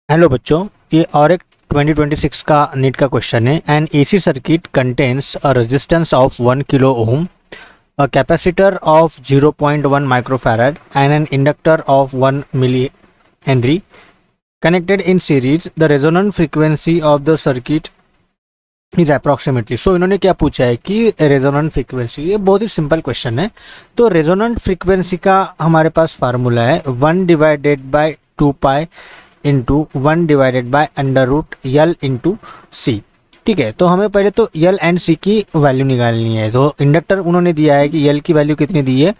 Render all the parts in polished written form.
Hello बच्चों, ये और एक 2026 का नीट का क्वेश्चन है। An AC circuit contains a resistance of 1 kilo ohm, a capacitor of 0.1 microfarad and an inductor of 1 milli henry connected in series. The resonant frequency of the circuit is approximately. So इन्होंने क्या पूछा है कि resonant frequency. ये बहुत ही simple question है। तो resonant frequency का हमारे पास फार्मूला है 1 divided by 2 pi into 1 divided by under root L into C. ठीक है, तो हमें पहले तो यल एंड सी की वैल्यू निकालनी है। तो इंडक्टर उन्होंने दिया है कि यल की वैल्यू कितनी दी है,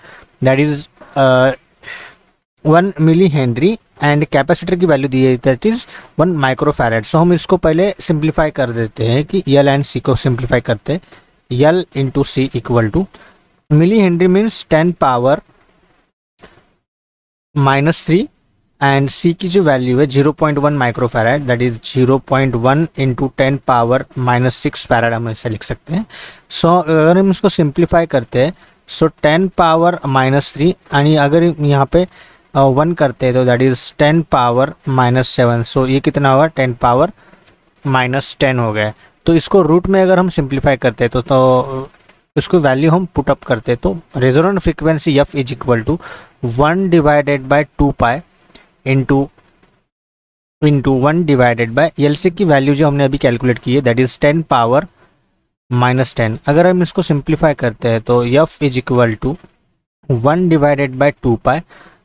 that is 1 milli henry and capacitor की वैल्यू दी है दैट इज 1 माइक्रोफैराड। सो हम इसको पहले सिंप्लीफाई कर देते हैं कि यल एंड सी को सिंप्लीफाई करते हैं। L into C equal to milli henry means 10 power -3 and C की जो वैल्यू है 0.1 microfarad that is 0.1 into 10 power -6 farad हम ऐसे लिख सकते हैं। सो अगर हम इसको सिंप्लीफाई करते हैं सो 10 पावर -3 यानी अगर यहाँ पे 1 करते हैं तो दैट इज 10 पावर -7। सो ये कितना होगा 10 पावर -10 हो गया। तो इसको रूट में अगर हम सिंप्लीफाई करते हैं तो इसको वैल्यू हम पुट अप करते हैं तो resonant frequency F is equal to 1 divided by 2 pi into 1 divided by L C की वैल्यू जो हमने अभी कैलकुलेट की है दैट इज 10 पावर -10। अगर हम इसको सिंप्लीफाई करते हैं तो F is equal to 1 divided by 2 pi.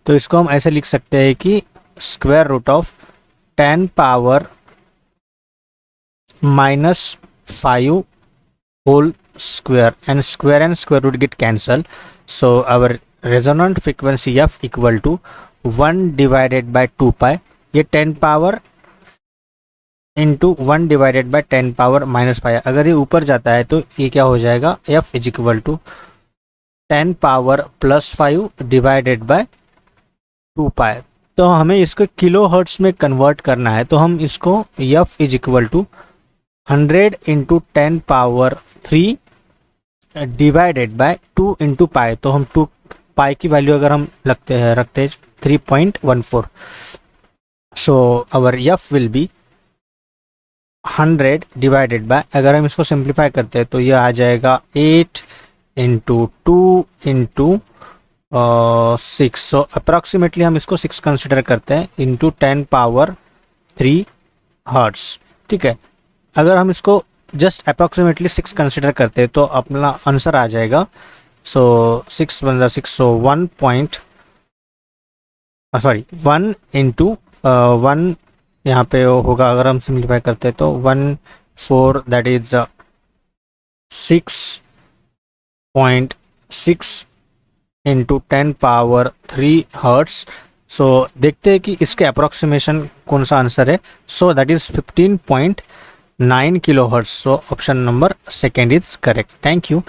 तो इसको हम ऐसे लिख सकते हैं कि square root of 10 power -5 whole square and square root get cancel. So our resonant frequency f equal to 1 divided by 2 pi, ये 10 power into 1 divided bye 10 power -5। अगर ये ऊपर जाता है तो ये क्या हो जाएगा f is equal to 10 power +5 divided by 2 pi. तो हमें इसको किलो हर्ट्स में कन्वर्ट करना है तो हम इसको f is equal to 100 into 10 power 3 divided by 2 into pi. तो हम 2 पाई की वैल्यू अगर हम रखते हैं 3.14। So our F will be 100 divided by, अगर हम इसको सिंप्लीफाई करते हैं तो ये आ जाएगा 8 इंटू 2 इंटू 6। सो अप्रॉक्सीमेटली हम इसको 6 कंसिडर करते हैं इंटू 10 पावर 3 हर्ट्स। ठीक है, अगर हम इसको जस्ट अप्रॉक्सीमेटली 6 कंसिडर करते हैं तो अपना आंसर आ जाएगा। सो 6 वन 6, सो 1 इंटू 1 यहाँ पे होगा। अगर हम सिंप्लीफाई करते हैं तो 1 4 that is 6.6 into 10 power 3 hertz. So देखते हैं कि इसके अप्रॉक्सीमेशन कौन सा आंसर है। So that is 15.9 kilo hertz. So option number second is correct. Thank you.